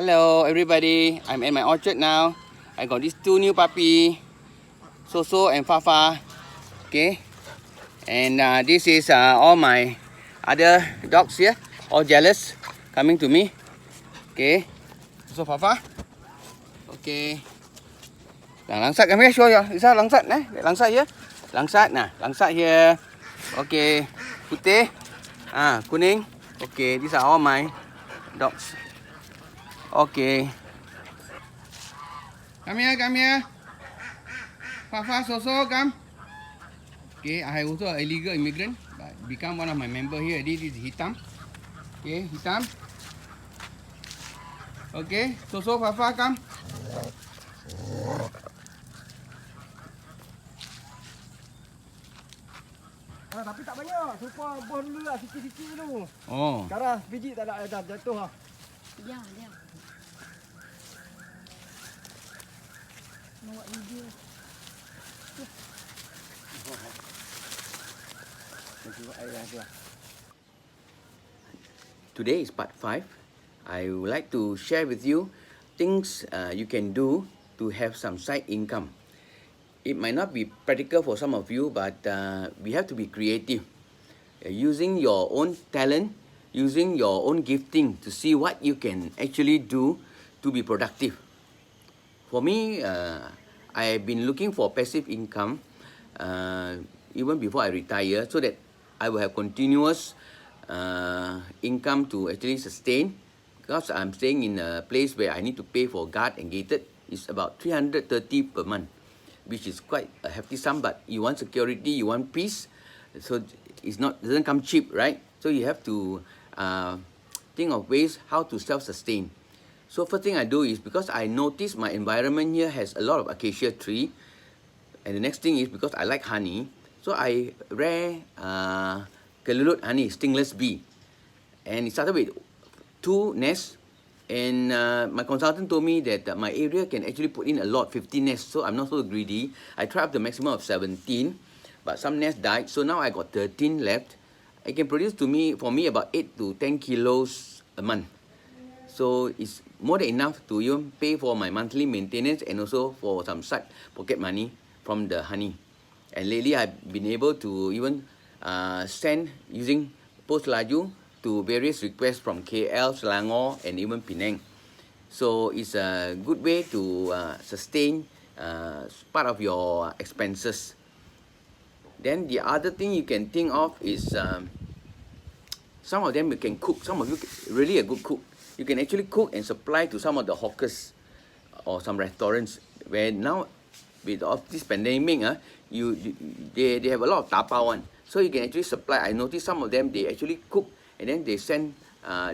Hello everybody, I'm in my orchard now. I got these two new puppy, Soso and Fafa. Okay, and this is all my other dogs here, all jealous, coming to me. Okay, so Fafa. Okay, langsat, come here, show you. This is langsat, langsat here. Langsat, langsat here. Okay, putih, kuning. Okay, these are all my dogs. Okay. Come here. Fafa, Soso, come. Okay, I also an illegal immigrant, but become one of my member here. This is Hitam. Okay, Hitam. Okay, Soso, Fafa, come. Tapi tak banyak. Supaya buah dulu lah, sikit-sikit dulu. Oh. Sekarang biji tak ada dah jatuh lah. Ya, dia. Mau buat video. Today is part 5. I would like to share with you things you can do to have some side income. It might not be practical for some of you, but we have to be creative. Using your own talent, using your own gifting to see what you can actually do to be productive. For me, I have been looking for passive income even before I retire, so that I will have continuous income to actually sustain. Because I'm staying in a place where I need to pay for guard and gated. It's about 330 per month, which is quite a hefty sum, but you want security, you want peace, so doesn't come cheap, right? So you have to think of ways how to self-sustain. So first thing I do is, because I notice my environment here has a lot of acacia tree, and the next thing is because I like honey, so I rear kelulut honey, stingless bee, and it started with 2 nests. And my consultant told me that my area can actually put in a lot, 15 nests. So I'm not so greedy. I tried up the maximum of 17, but some nests died. So now I got 13 left. It can produce for me about 8 to 10 kilos a month. So it's more than enough to even pay for my monthly maintenance and also for some side pocket money from the honey. And lately I've been able to even send using post laju to various requests from KL, Selangor, and even Penang. So it's a good way to sustain part of your expenses. Then the other thing you can think of is some of them you can cook. Some of you really a good cook. You can actually cook and supply to some of the hawkers or some restaurants, where now with this pandemic, they have a lot of tapao one. So you can actually supply. I noticed some of them, they actually cook and then they send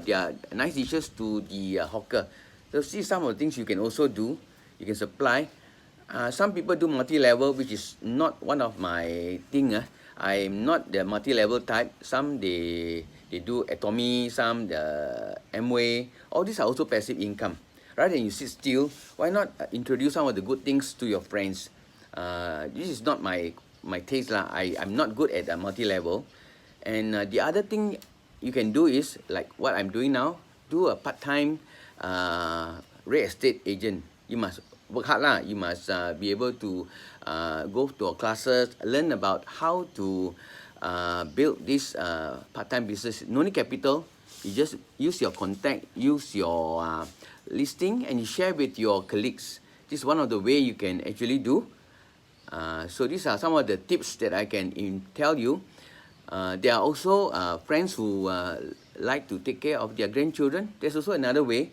their nice dishes to the hawker. So see some of the things you can also do. You can supply. Some people do multi-level, which is not one of my thing. I'm not the multi-level type. Some they do atomy, some the Amway. All these are also passive income. Rather than you sit still, why not introduce some of the good things to your friends? This is not my taste lah. I'm not good at multi-level. And the other thing you can do is, like what I'm doing now, do a part-time real estate agent. You must work hard lah. You must be able to go to classes, learn about how to build this part-time business. No need capital. You just use your contact, use your listing, and you share with your colleagues. This is one of the way you can actually do. So these are some of the tips that I can tell you. There are also friends who like to take care of their grandchildren. There's also another way.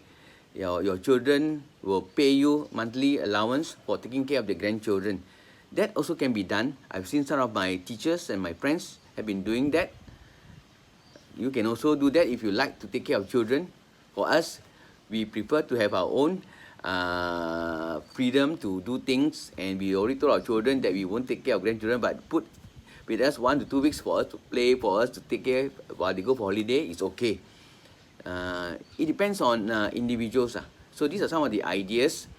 Your children will pay you monthly allowance for taking care of their grandchildren. That also can be done. I've seen some of my teachers and my friends have been doing that. You can also do that if you like to take care of children. For us, we prefer to have our own freedom to do things, and we already told our children that we won't take care of grandchildren, but put with us 1 to 2 weeks for us to play, for us to take care while they go for holiday. It's okay. It depends on individuals. So these are some of the ideas.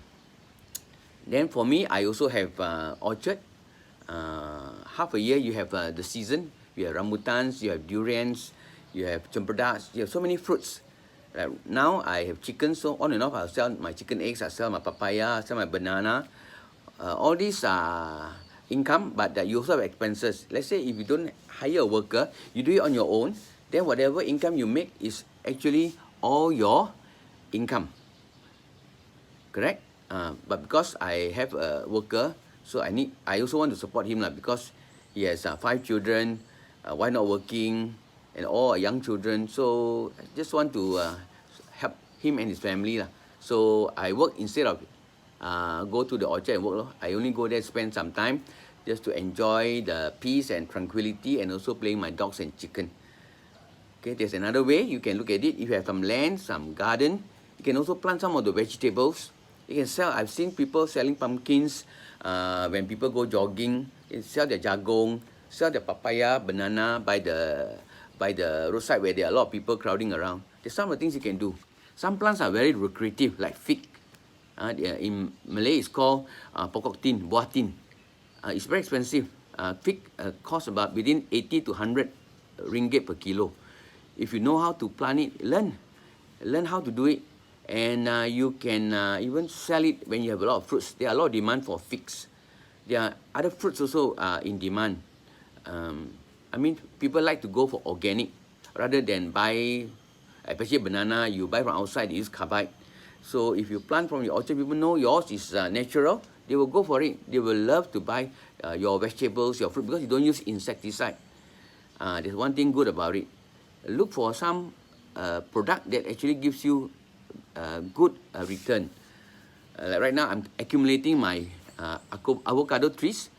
Then for me, I also have orchard. Half a year you have the season. You have rambutans, you have durians, you have cempedas, you have so many fruits. Like now I have chicken, so on and off I'll sell my chicken eggs, I sell my papaya, I sell my banana. All these are income, but you also have expenses. Let's say if you don't hire a worker, you do it on your own, then whatever income you make is actually all your income. Correct? But because I have a worker, so I also want to support him because he has 5 children. Why not working? And all are young children. So I just want to help him and his family lah. So I work instead of go to the orchard and work lor. I only go there spend some time just to enjoy the peace and tranquility and also playing my dogs and chicken. Okay, there's another way you can look at it. If you have some land, some garden, you can also plant some of the vegetables. You can sell. I've seen people selling pumpkins when people go jogging. They sell their jagung, sell their papaya, banana by the roadside where there are a lot of people crowding around. There's some of the things you can do. Some plants are very lucrative, like fig. In Malay, it's called pokok tin, buah tin. It's very expensive. Fig costs about within 80 to 100 ringgit per kilo. If you know how to plant it, learn how to do it, and you can even sell it when you have a lot of fruits. There are a lot of demand for figs. There are other fruits also in demand. I mean, people like to go for organic rather than buy, especially banana. You buy from outside, they use carbide. So if you plant from your orchard, people know yours is natural. They will go for it. They will love to buy your vegetables, your fruit, because you don't use insecticide. There's one thing good about it. Look for some product that actually gives you good return. Like right now, I'm accumulating my avocado trees.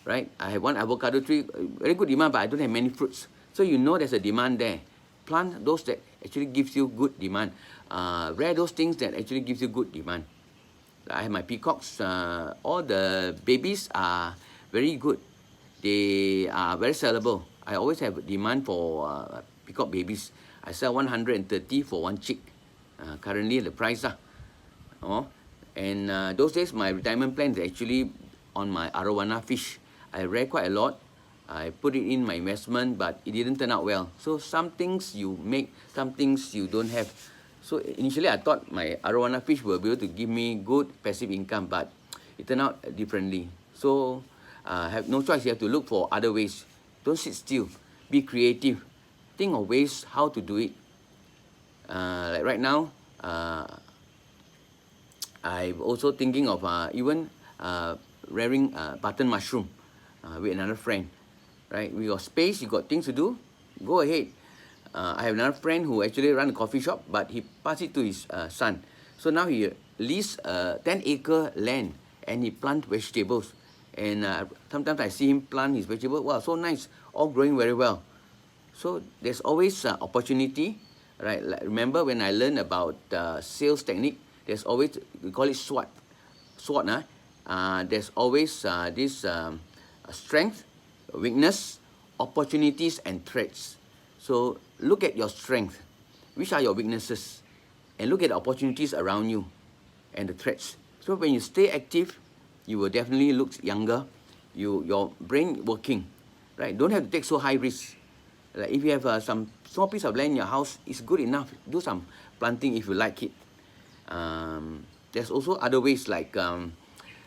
Right, I have one avocado tree, very good demand, but I don't have many fruits. So you know there's a demand there. Plant those that actually gives you good demand. Rare those things that actually gives you good demand. I have my peacocks. All the babies are very good. They are very sellable. I always have demand for peacock babies. I sell 130 for one chick. Currently the price and those days my retirement plan is actually on my arowana fish. I read quite a lot. I put it in my investment, but it didn't turn out well. So some things you make, some things you don't have. So initially I thought my arowana fish will be able to give me good passive income, but it turned out differently. So have no choice. You have to look for other ways. Don't sit still. Be creative. Think of ways how to do it. Like right now, I'm also thinking of even rearing button mushroom with another friend. Right? We got space, you got things to do, go ahead. I have another friend who actually run a coffee shop, but he passed it to his son. So now he leased 10-acre land and he plant vegetables. And sometimes I see him plant his vegetables. Wow, so nice, all growing very well. So there's always opportunity, right? Like, remember when I learned about sales technique, there's always, we call it SWOT. SWOT, there's always this strength, weakness, opportunities, and threats. So look at your strength. Which are your weaknesses? And look at the opportunities around you and the threats. So when you stay active, you will definitely look younger. Your brain working, right? Don't have to take so high risks. Like if you have some small piece of land in your house, it's good enough. Do some planting if you like it. There's also other ways like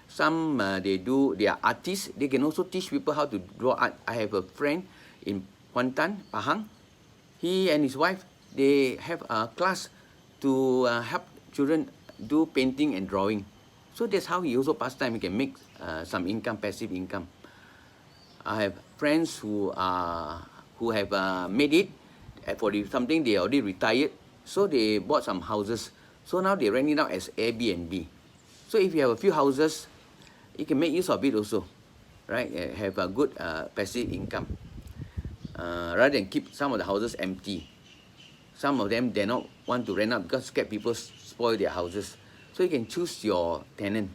some they are artists. They can also teach people how to draw art. I have a friend in Kuantan, Pahang. He and his wife, they have a class to help children do painting and drawing. So that's how he also pass time. He can make some income, passive income. I have friends who have made it for something they already retired. So they bought some houses. So now they rent it out as Airbnb. So if you have a few houses, you can make use of it also, right? Have a good passive income. Rather than keep some of the houses empty. Some of them, they not want to rent out because scared people spoil their houses. So you can choose your tenant.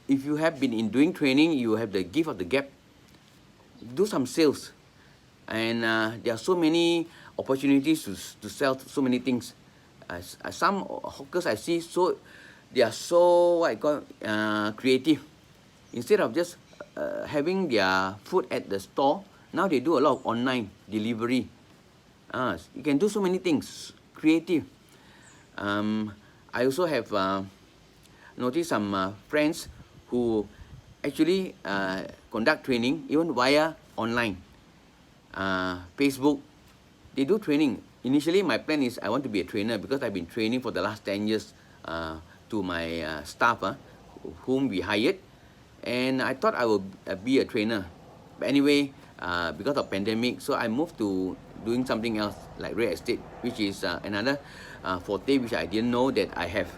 If you have been in doing training, you have the gift of the gap. Do some sales. And there are so many opportunities to sell so many things. Some hawkers I see, so they are so creative. Instead of just having their food at the store, now they do a lot of online delivery. You can do so many things, creative. I also have noticed some friends who actually conduct training even via online, Facebook. They do training. Initially, my plan is I want to be a trainer because I've been training for the last 10 years to my staff whom we hired, and I thought I would be a trainer. But anyway, because of pandemic, so I moved to doing something else like real estate, which is another forte which I didn't know that I have.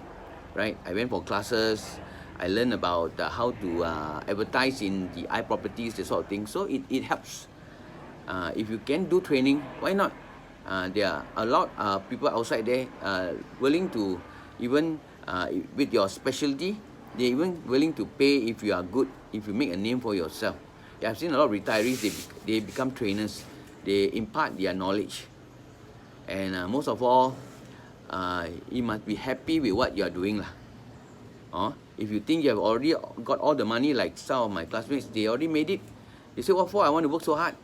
Right, I went for classes. I learned about how to advertise in the properties, that sort of thing. So it helps. If you can do training, why not? There are a lot of people outside there willing to even with your specialty, they're even willing to pay if you are good, if you make a name for yourself. Yeah, I've seen a lot of retirees, they become trainers, they impart their knowledge. And most of all, you must be happy with what you are doing lah. If you think you have already got all the money, like some of my classmates, they already made it. They say, what for? I want to work so hard.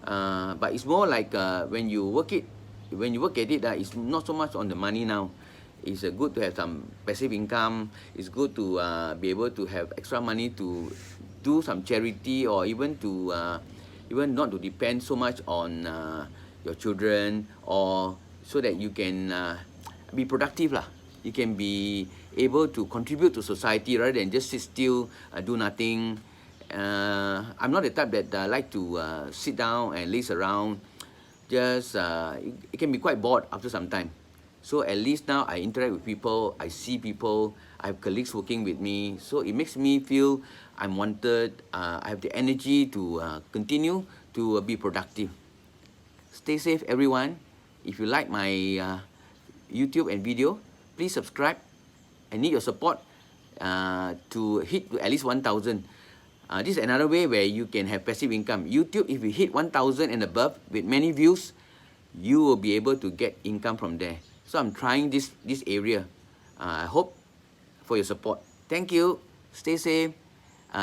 But it's more like when you work at it, it's not so much on the money now. It's good to have some passive income. It's good to be able to have extra money to do some charity, or even to even not to depend so much on your children, or so that you can be productive lah. You can be able to contribute to society rather than just sit still, do nothing. I'm not the type that like to sit down and laze around. Just it can be quite bored after some time. So at least now I interact with people, I see people, I have colleagues working with me. So it makes me feel I'm wanted. I have the energy to continue to be productive. Stay safe, everyone. If you like my YouTube and video, please subscribe. I need your support to hit at least 1,000. This is another way where you can have passive income. YouTube, if you hit 1,000 and above with many views, you will be able to get income from there. So I'm trying this area. I hope for your support. Thank you. Stay safe.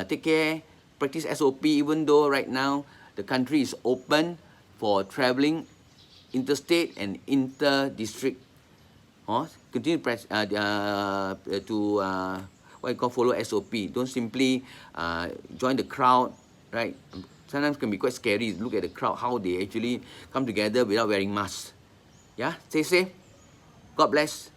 Take care. Practice SOP, even though right now the country is open for traveling interstate and inter-district. Continue to what you call follow SOP. Don't simply join the crowd, right? Sometimes can be quite scary. Look at the crowd, how they actually come together without wearing masks. Yeah, stay safe. God bless.